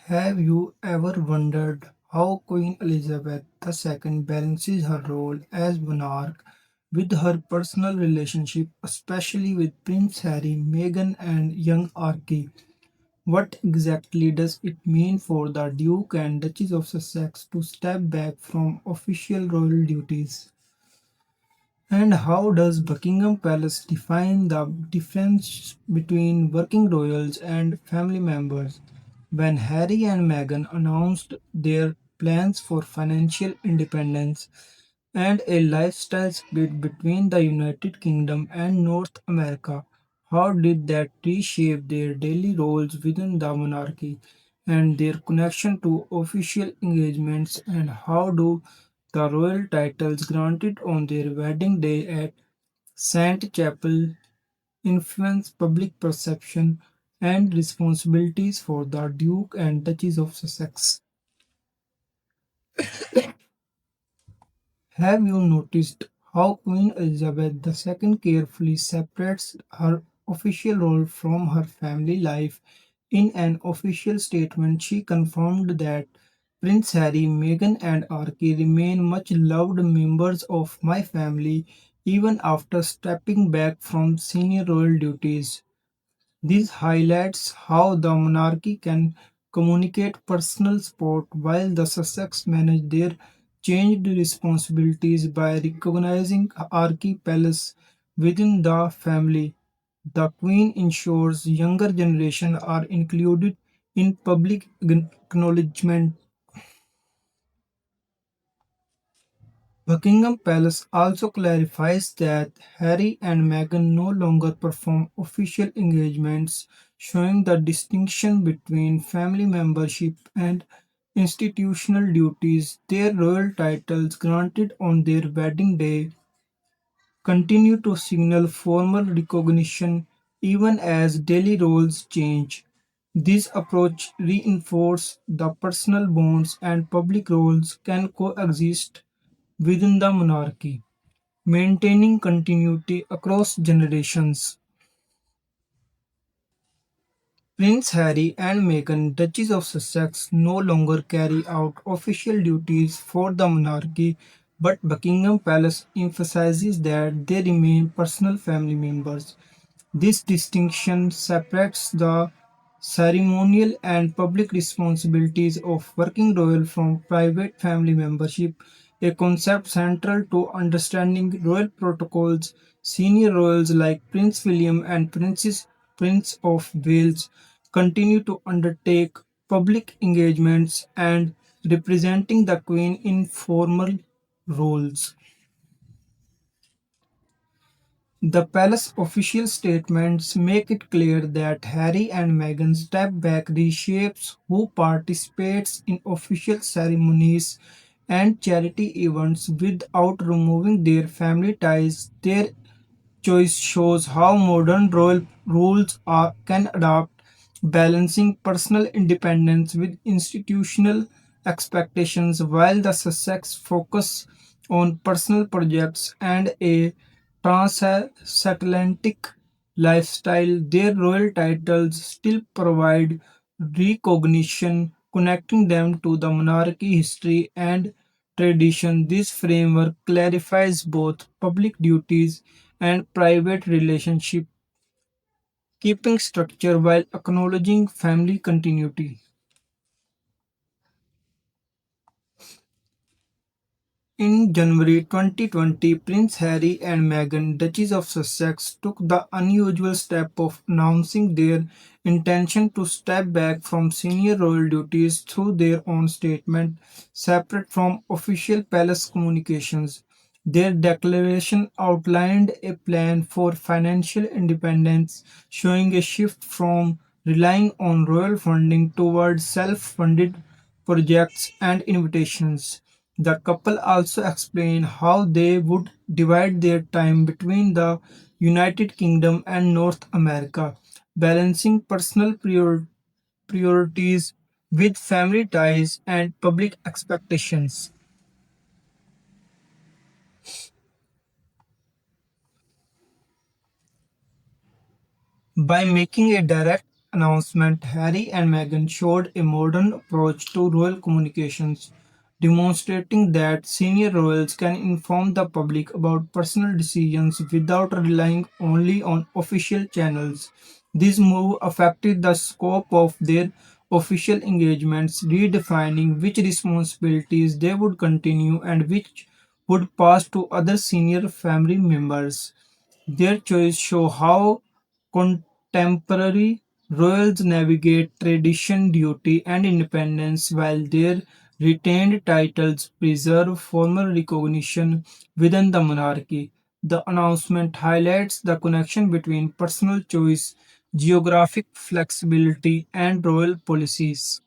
Have you ever wondered how Queen Elizabeth II balances her role as monarch with her personal relationship, especially with Prince Harry, Meghan, and young Archie? What exactly does it mean for the Duke and Duchess of Sussex to step back from official royal duties? And how does Buckingham Palace define the difference between working royals and family members? When Harry and Meghan announced their plans for financial independence and a lifestyle split between the United Kingdom and North America, how did that reshape their daily roles within the monarchy and their connection to official engagements? And how do the royal titles granted on their wedding day at Saint Chapel influence public perception and responsibilities for the Duke and Duchess of Sussex? Have you noticed how Queen Elizabeth II carefully separates her official role from her family life? In an official statement, she confirmed that Prince Harry, Meghan, and Archie remain much loved members of my family even after stepping back from senior royal duties. This highlights how the monarchy can communicate personal support while the Sussex manage their changed responsibilities by recognizing archipelago within the family. The Queen ensures younger generations are included in public acknowledgement. Buckingham Palace also clarifies that Harry and Meghan no longer perform official engagements, showing the distinction between family membership and institutional duties. Their royal titles granted on their wedding day continue to signal formal recognition even as daily roles change. This approach reinforces the personal bonds and public roles can coexist within the monarchy, maintaining continuity across generations. Prince Harry and Meghan, Duchess of Sussex, no longer carry out official duties for the monarchy, but Buckingham Palace emphasizes that they remain personal family members. This distinction separates the ceremonial and public responsibilities of working royal from private family membership, a concept central to understanding royal protocols. Senior royals like Prince William and Prince of Wales continue to undertake public engagements and representing the Queen in formal roles. The palace official statements make it clear that Harry and Meghan's step back reshapes who participates in official ceremonies and charity events without removing their family ties. Their choice shows how modern royal rules can adapt, balancing personal independence with institutional expectations, while the Sussex focus on personal projects and a transatlantic lifestyle. Their royal titles still provide recognition, connecting them to the monarchy history and tradition. This framework clarifies both public duties and private relationship, keeping structure while acknowledging family continuity. In January 2020, Prince Harry and Meghan, Duchess of Sussex, took the unusual step of announcing their intention to step back from senior royal duties through their own statement, separate from official palace communications. Their declaration outlined a plan for financial independence, showing a shift from relying on royal funding towards self funded projects and invitations. The couple also explained how they would divide their time between the United Kingdom and North America, balancing personal priorities with family ties and public expectations. By making a direct announcement, Harry and Meghan showed a modern approach to royal communications, demonstrating that senior royals can inform the public about personal decisions without relying only on official channels. This move affected the scope of their official engagements, redefining which responsibilities they would continue and which would pass to other senior family members. Their choice show how contemporary royals navigate tradition, duty, and independence while their retained titles preserve formal recognition within the monarchy. The announcement highlights the connection between personal choice, geographic flexibility, and royal policies.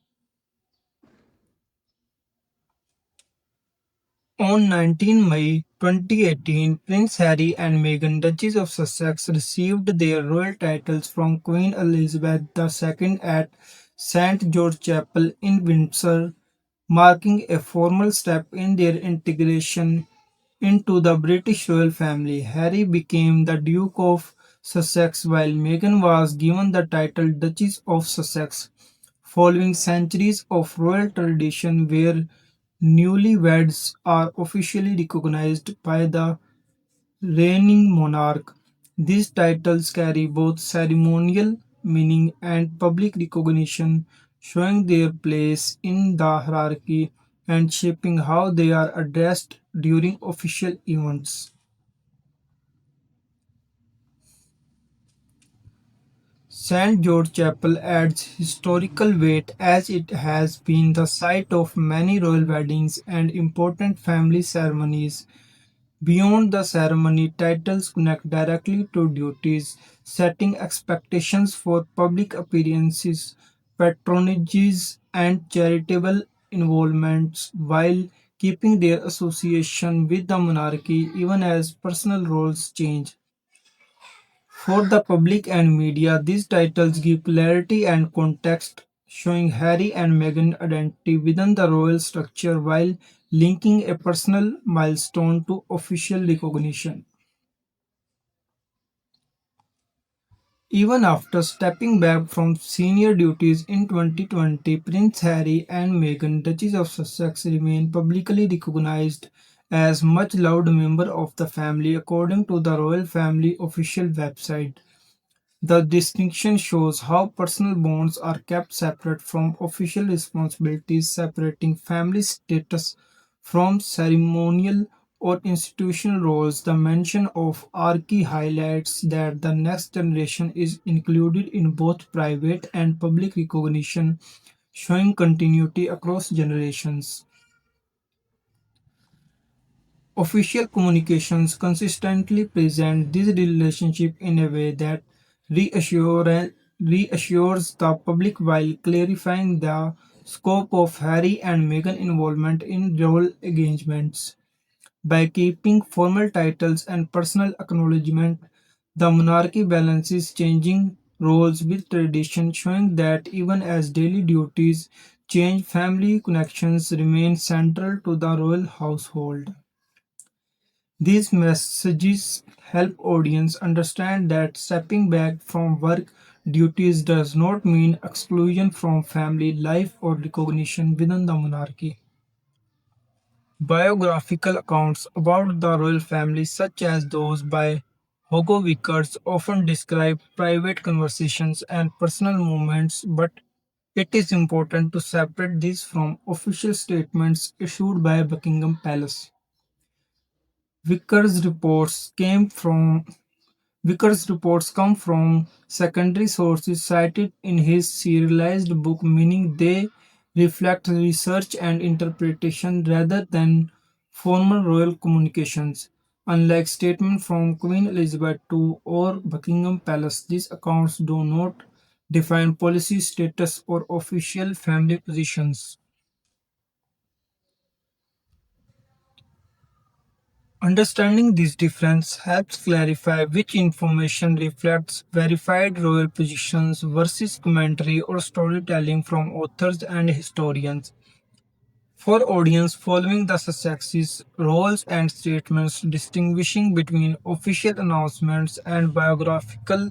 On 19 May 2018, Prince Harry and Meghan, Duchess of Sussex, received their royal titles from Queen Elizabeth II at St George Chapel in Windsor, marking a formal step in their integration into the British royal family. Harry became the Duke of Sussex while Meghan was given the title Duchess of Sussex, following centuries of royal tradition where newlyweds are officially recognized by the reigning monarch. These titles carry both ceremonial meaning and public recognition, showing their place in the hierarchy and shaping how they are addressed during official events. St. George Chapel adds historical weight as it has been the site of many royal weddings and important family ceremonies. Beyond the ceremony, titles connect directly to duties, setting expectations for public appearances, patronages, and charitable involvements while keeping their association with the monarchy even as personal roles change. For the public and media, these titles give clarity and context, showing Harry and Meghan identity within the royal structure while linking a personal milestone to official recognition. Even after stepping back from senior duties in 2020, Prince Harry and Meghan, Duchess of Sussex, remain publicly recognized as much loved member of the family according to the royal family official website. The distinction shows how personal bonds are kept separate from official responsibilities, separating family status from ceremonial or institutional roles. The mention of Archie highlights that the next generation is included in both private and public recognition, showing continuity across generations. Official communications consistently present this relationship in a way that reassures the public while clarifying the scope of Harry and Meghan involvement in role engagements. By keeping formal titles and personal acknowledgement, the monarchy balances changing roles with tradition, showing that even as daily duties change, family connections remain central to the royal household. These messages help audience understand that stepping back from work duties does not mean exclusion from family life or recognition within the monarchy. Biographical accounts about the royal family, such as those by Hugo Vickers, often describe private conversations and personal moments, but it is important to separate these from official statements issued by Buckingham Palace. Vickers' reports came from Vickers' reports come from secondary sources cited in his serialized book, meaning they reflect research and interpretation rather than formal royal communications. Unlike statements from Queen Elizabeth II or Buckingham Palace, these accounts do not define policy status or official family positions. Understanding this difference helps clarify which information reflects verified royal positions versus commentary or storytelling from authors and historians. For audience following the Sussexes, roles and statements distinguishing between official announcements and biographical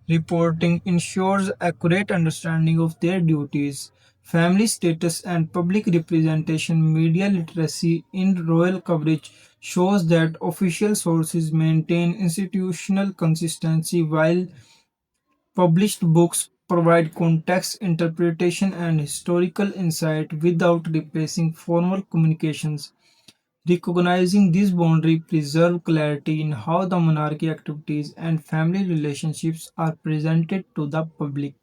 Reporting ensures accurate understanding of their duties, family status, and public representation. Media literacy in royal coverage shows that official sources maintain institutional consistency while published books provide context, interpretation, and historical insight without replacing formal communications. Recognizing this boundary preserves clarity in how the monarchy activities and family relationships are presented to the public.